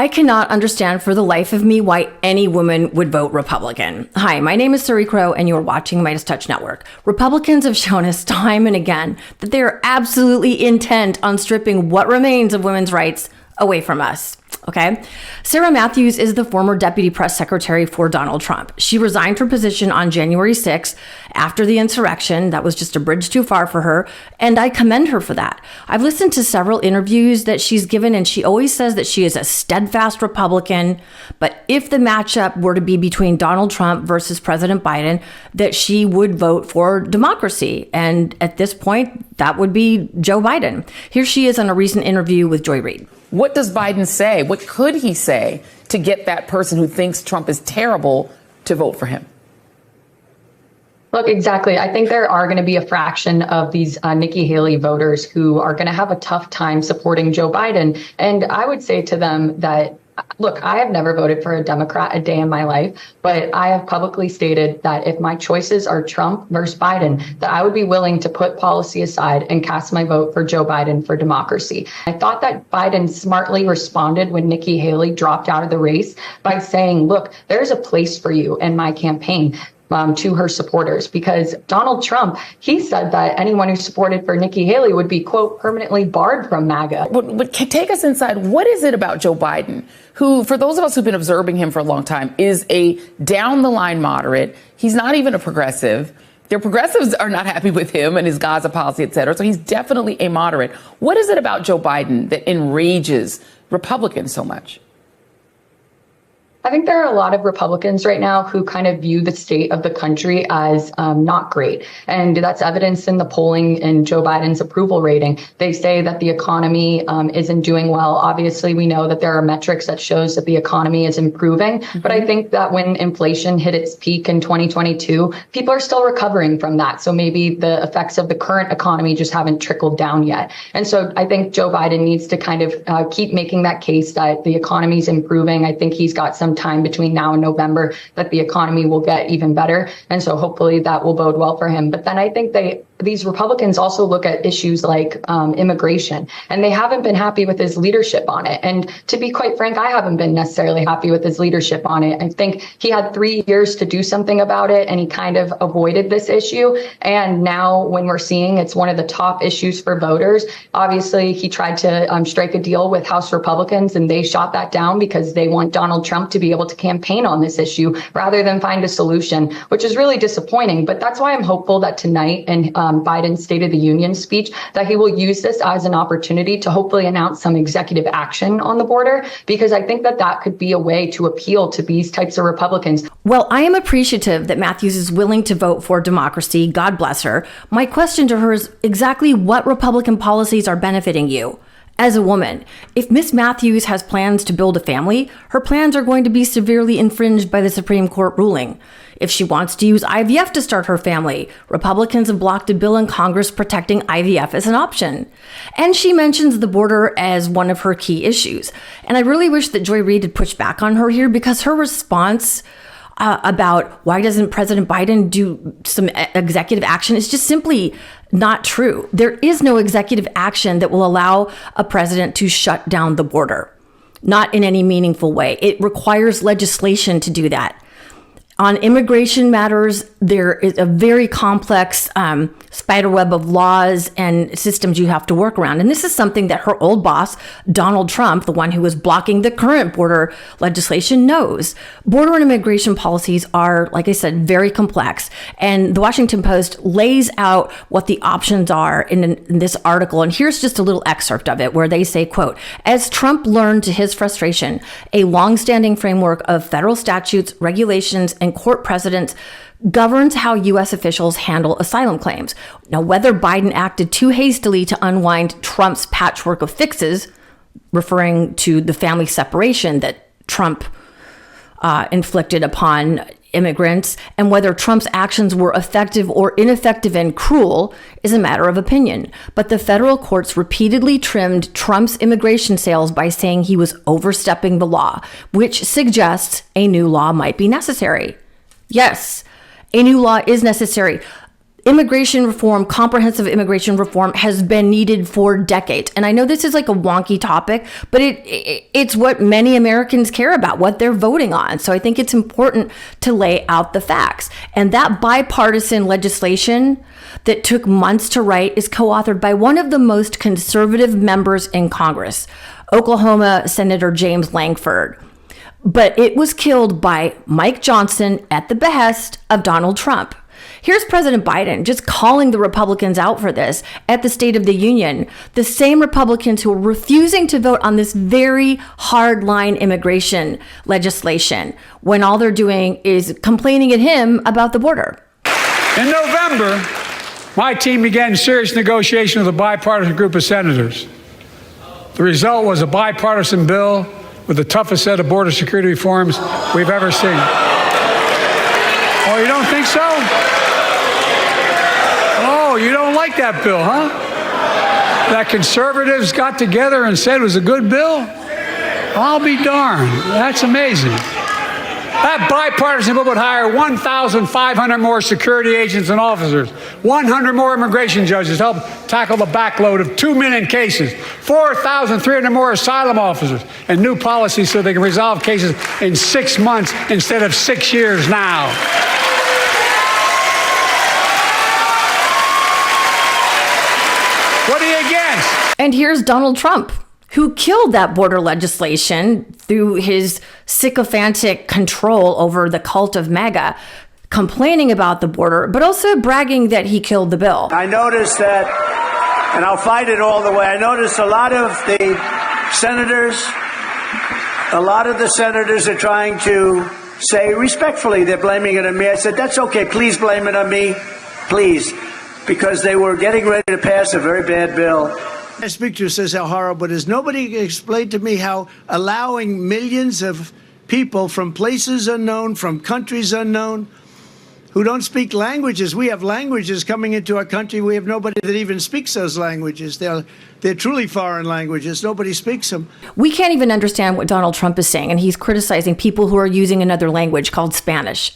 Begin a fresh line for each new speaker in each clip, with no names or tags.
I cannot understand for the life of me why any woman would vote Republican. Hi, my name is Suri Crowe, and you're watching MeidasTouch Network. Republicans have shown us time and again that they are absolutely intent on stripping what remains of women's rights away from us. Okay. Sarah Matthews is the former deputy press secretary for Donald Trump. She resigned her position on January 6th after the insurrection. That was just a bridge too far for her. And I commend her for that. I've listened to several interviews that she's given, and she always says that she is a steadfast Republican. But if the matchup were to be between Donald Trump versus President Biden, that she would vote for democracy. And at this point, that would be Joe Biden. Here she is on a recent interview with Joy Reid.
What does Biden say? What could he say to get that person who thinks Trump is terrible to vote for him?
Look, exactly. I think there are going to be a fraction of these Nikki Haley voters who are going to have a tough time supporting Joe Biden. And I would say to them that, look, I have never voted for a Democrat a day in my life, but I have publicly stated that if my choices are Trump versus Biden, that I would be willing to put policy aside and cast my vote for Joe Biden for democracy. I thought that Biden smartly responded when Nikki Haley dropped out of the race by saying, look, there's a place for you in my campaign. To her supporters, because Donald Trump, he said that anyone who supported for Nikki Haley would be, quote, permanently barred from MAGA.
But take us inside. What is it about Joe Biden, who, for those of us who've been observing him for a long time, is a down the line moderate? He's not even a progressive. Their progressives are not happy with him and his Gaza policy, et cetera. So he's definitely a moderate. What is it about Joe Biden that enrages Republicans so much?
I think there are a lot of Republicans right now who kind of view the state of the country as not great. And that's evidenced in the polling in Joe Biden's approval rating. They say that the economy isn't doing well. Obviously, we know that there are metrics that shows that the economy is improving. Mm-hmm. But I think that when inflation hit its peak in 2022, people are still recovering from that. So maybe the effects of the current economy just haven't trickled down yet. And so I think Joe Biden needs to kind of keep making that case that the economy is improving. I think he's got some time between now and November that the economy will get even better. And so hopefully that will bode well for him. But then I think these Republicans also look at issues like immigration, and they haven't been happy with his leadership on it. And to be quite frank, I haven't been necessarily happy with his leadership on it. I think he had 3 years to do something about it, and he kind of avoided this issue. And now when we're seeing it's one of the top issues for voters, obviously he tried to strike a deal with House Republicans, and they shot that down because they want Donald Trump to be able to campaign on this issue rather than find a solution, which is really disappointing. But that's why I'm hopeful that tonight in Biden's State of the Union speech, that he will use this as an opportunity to hopefully announce some executive action on the border, because I think that that could be a way to appeal to these types of Republicans.
Well, I am appreciative that Matthews is willing to vote for democracy. God bless her. My question to her is exactly what Republican policies are benefiting you? As a woman, if Miss Matthews has plans to build a family, her plans are going to be severely infringed by the Supreme Court ruling. If she wants to use IVF to start her family, Republicans have blocked a bill in Congress protecting IVF as an option. And she mentions the border as one of her key issues. And I really wish that Joy Reid had pushed back on her here, because her response about why doesn't President Biden do some executive action is just simply not true. There is no executive action that will allow a president to shut down the border, not in any meaningful way. It requires legislation to do that. On immigration matters, there is a very complex spiderweb of laws and systems you have to work around. And this is something that her old boss, Donald Trump, the one who was blocking the current border legislation, knows. Border and immigration policies are, like I said, very complex. And the Washington Post lays out what the options are in this article. And here's just a little excerpt of it where they say, quote, as Trump learned to his frustration, a longstanding framework of federal statutes, regulations, and court precedents governs how U.S. officials handle asylum claims. Now, whether Biden acted too hastily to unwind Trump's patchwork of fixes, referring to the family separation that Trump inflicted upon immigrants, and whether Trump's actions were effective or ineffective and cruel is a matter of opinion. But the federal courts repeatedly trimmed Trump's immigration sails by saying he was overstepping the law, which suggests a new law might be necessary. Yes, a new law is necessary. immigration reform, comprehensive immigration reform, has been needed for decades. And I know this is like a wonky topic, but it's what many Americans care about, what they're voting on. So I think it's important to lay out the facts. And that bipartisan legislation that took months to write is co-authored by one of the most conservative members in Congress, Oklahoma Senator James Lankford. But it was killed by Mike Johnson at the behest of Donald Trump. Here's President Biden just calling the Republicans out for this at the State of the Union, the same Republicans who are refusing to vote on this very hardline immigration legislation when all they're doing is complaining at him about the border.
In November, my team began serious negotiation with a bipartisan group of senators. The result was a bipartisan bill with the toughest set of border security reforms we've ever seen. Oh, you don't think so? Oh, you don't like that bill, huh? That conservatives got together and said it was a good bill? I'll be darned. That's amazing. That bipartisan bill would hire 1,500 more security agents and officers, 100 more immigration judges to help tackle the backload of 2 million cases, 4,300 more asylum officers, and new policies so they can resolve cases in 6 months instead of 6 years now. What are you against?
And here's Donald Trump, who killed that border legislation through his sycophantic control over the cult of MAGA, complaining about the border, but also bragging that he killed the bill.
I noticed that, and I'll fight it all the way, I noticed a lot of the senators are trying to say respectfully they're blaming it on me. I said, that's okay, please blame it on me, please, because they were getting ready to pass a very bad bill.
I speak to says how horrible it is. Nobody explained to me how allowing millions of people from places unknown, from countries unknown, who don't speak languages. We have languages coming into our country. We have nobody that even speaks those languages. They're truly foreign languages. Nobody speaks them.
We can't even understand what Donald Trump is saying, and he's criticizing people who are using another language called Spanish.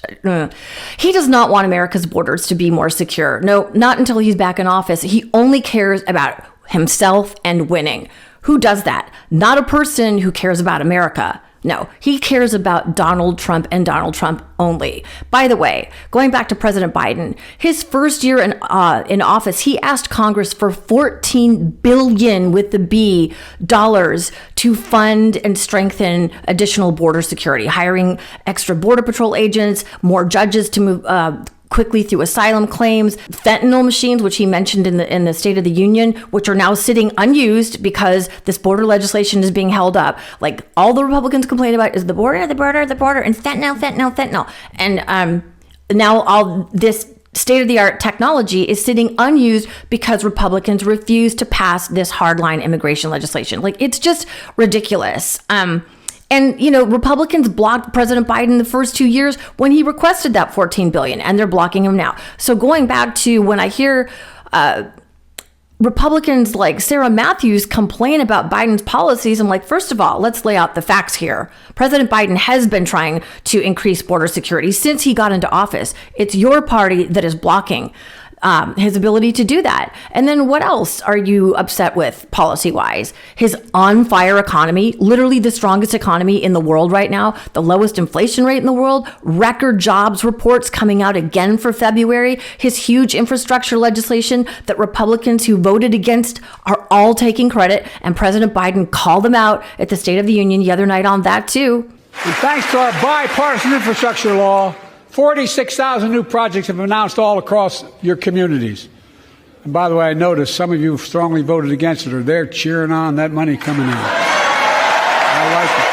He does not want America's borders to be more secure. No, not until he's back in office. He only cares about himself and winning. Who does that? Not a person who cares about America. No, he cares about Donald Trump and Donald Trump only. By the way, going back to President Biden, his first year in office, he asked Congress for $14 billion with the B dollars to fund and strengthen additional border security, hiring extra Border Patrol agents, more judges to move quickly through asylum claims, fentanyl machines, which he mentioned in the State of the Union, which are now sitting unused because this border legislation is being held up. Like all the Republicans complain about is the border, and fentanyl. And now all this state-of-the-art technology is sitting unused because Republicans refuse to pass this hardline immigration legislation. Like it's just ridiculous. And, you know, Republicans blocked President Biden the first 2 years when he requested that $14 billion, and they're blocking him now. So going back to when I hear Republicans like Sarah Matthews complain about Biden's policies, I'm like, first of all, let's lay out the facts here. President Biden has been trying to increase border security since he got into office. It's your party that is blocking his ability to do that. And then what else are you upset with policy-wise? His on-fire economy, literally the strongest economy in the world right now, the lowest inflation rate in the world, record jobs reports coming out again for February, his huge infrastructure legislation that Republicans who voted against are all taking credit, and President Biden called them out at the State of the Union the other night on that too.
And thanks to our bipartisan infrastructure law, 46,000 new projects have been announced all across your communities. And by the way, I noticed some of you strongly voted against it, or they're cheering on that money coming in. I like it.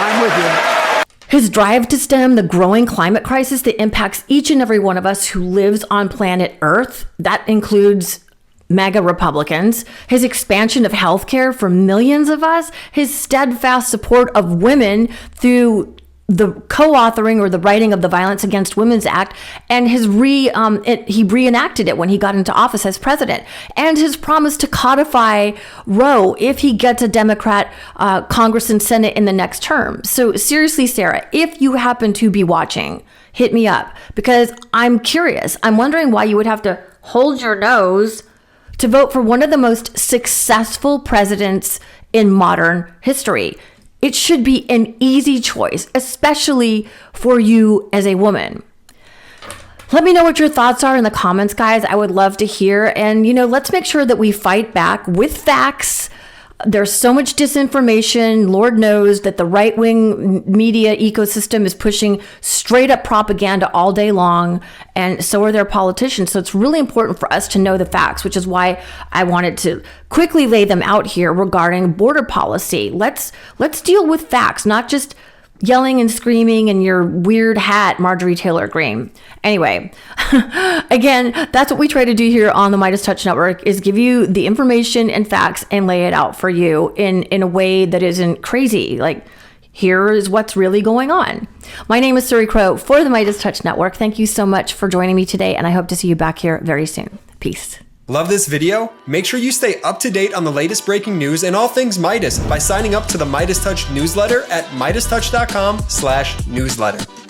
I'm with you.
His drive to stem the growing climate crisis that impacts each and every one of us who lives on planet Earth, that includes MAGA Republicans, his expansion of healthcare for millions of us, his steadfast support of women through the co-authoring or the writing of the Violence Against Women's Act, and he reenacted it when he got into office as president, and his promise to codify Roe if he gets a Democrat Congress and Senate in the next term. So seriously, Sarah, if you happen to be watching, hit me up, because I'm curious. I'm wondering why you would have to hold your nose to vote for one of the most successful presidents in modern history. It should be an easy choice, especially for you as a woman. Let me know what your thoughts are in the comments, guys. I would love to hear. And, let's make sure that we fight back with facts. There's so much disinformation. Lord knows that the right-wing media ecosystem is pushing straight up propaganda all day long, and so are their politicians. So it's really important for us to know the facts, which is why I wanted to quickly lay them out here regarding border policy. Let's deal with facts, not just yelling and screaming in your weird hat, Marjorie Taylor Greene. Anyway, again, that's what we try to do here on the MeidasTouch Network, is give you the information and facts and lay it out for you in a way that isn't crazy. Like, here is what's really going on. My name is Suri Crowe for the MeidasTouch Network. Thank you so much for joining me today, and I hope to see you back here very soon. Peace.
Love this video? Make sure you stay up to date on the latest breaking news and all things Meidas by signing up to the MeidasTouch newsletter at MeidasTouch.com/newsletter.